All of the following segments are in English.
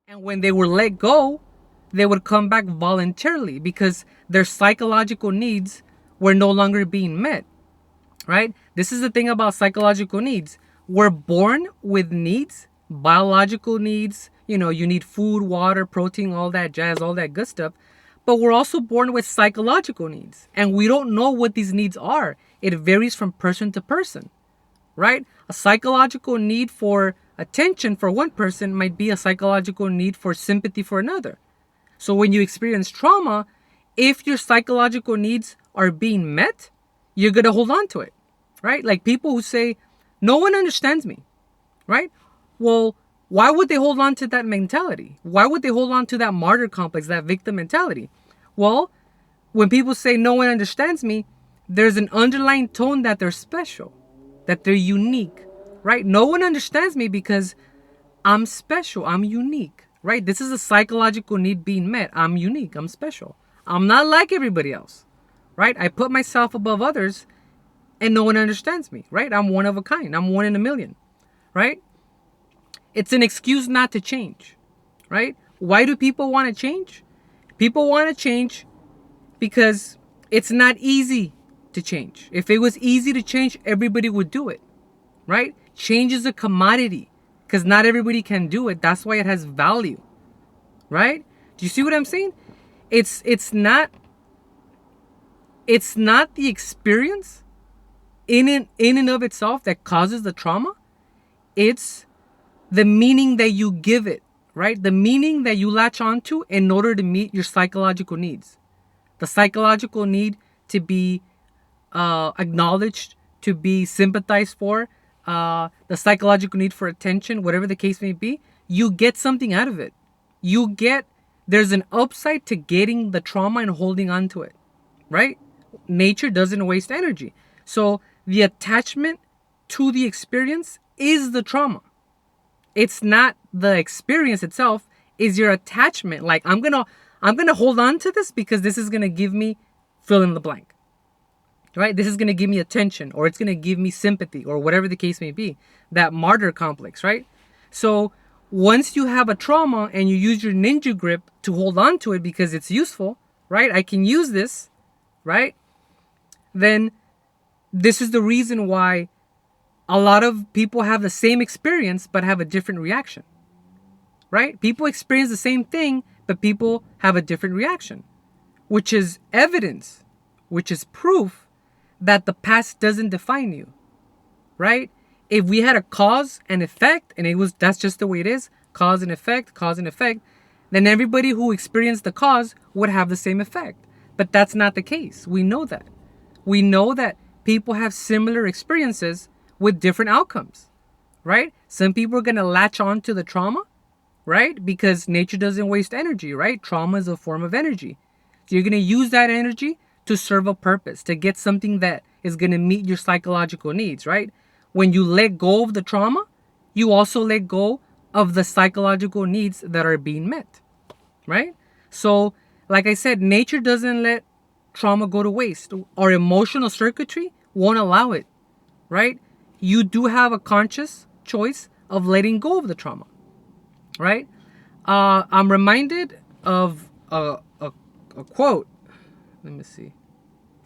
And when they were let go, they would come back voluntarily because their psychological needs were no longer being met, right? This is the thing about psychological needs. We're born with needs, biological needs. You need food, water, protein, all that jazz, all that good stuff. But we're also born with psychological needs. And we don't know what these needs are. It varies from person to person, right? A psychological need for attention for one person might be a psychological need for sympathy for another. So when you experience trauma, if your psychological needs are being met, you're going to hold on to it, right? Like people who say, no one understands me, right? Well, why would they hold on to that mentality? Why would they hold on to that martyr complex, that victim mentality? Well, when people say no one understands me, there's an underlying tone that they're special, that they're unique, right? No one understands me because I'm special, I'm unique, right? This is a psychological need being met. I'm unique, I'm special. I'm not like everybody else, right? I put myself above others and no one understands me, right? I'm one of a kind. I'm one in a million, right? It's an excuse not to change, right? Why do people want to change? People want to change because it's not easy to change. If it was easy to change, everybody would do it, right? Change is a commodity because not everybody can do it. That's why it has value, right? Do you see what I'm saying? It's not the experience in and of itself that causes the trauma. It's the meaning that you give it, right? The meaning that you latch onto in order to meet your psychological needs. The psychological need to be acknowledged, to be sympathized for, the psychological need for attention, whatever the case may be, you get something out of it. There's an upside to getting the trauma and holding on to it, right? Nature doesn't waste energy. So the attachment to the experience is the trauma. It's not the experience itself, is your attachment. Like I'm gonna hold on to this because this is gonna give me fill in the blank. Right? This is gonna give me attention, or it's gonna give me sympathy, or whatever the case may be. That martyr complex, right? So once you have a trauma and you use your ninja grip to hold on to it because it's useful, right? I can use this, right? Then this is the reason why a lot of people have the same experience but have a different reaction, right? People experience the same thing, but people have a different reaction, which is evidence, which is proof that the past doesn't define you, right? If we had a cause and effect, and that's just the way it is, cause and effect, then everybody who experienced the cause would have the same effect. But that's not the case. We know that. We know that people have similar experiences with different outcomes, right? Some people are going to latch on to the trauma, right? Because nature doesn't waste energy, right? Trauma is a form of energy. So you're going to use that energy to serve a purpose, to get something that is going to meet your psychological needs, right? When you let go of the trauma, you also let go of the psychological needs that are being met, right? So, like I said, nature doesn't let trauma go to waste. Our emotional circuitry won't allow it, right? You do have a conscious choice of letting go of the trauma, right? I'm reminded of a quote, let me see,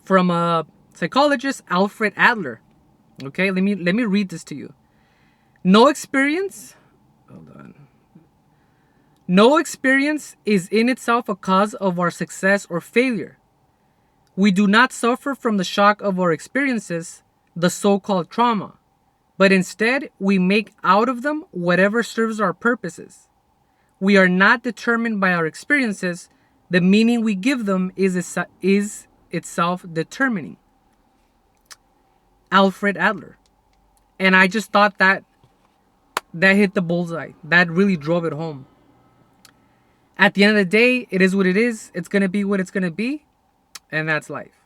from a psychologist, Alfred Adler. Okay, let me read this to you. No experience is in itself a cause of our success or failure. We do not suffer from the shock of our experiences, the so-called trauma, but instead we make out of them whatever serves our purposes. We are not determined by our experiences. The meaning we give them is itself determining. Alfred Adler. And I just thought that hit the bullseye. That really drove it home. At the end of the day, it is what it is. It's going to be what it's going to be. And that's life.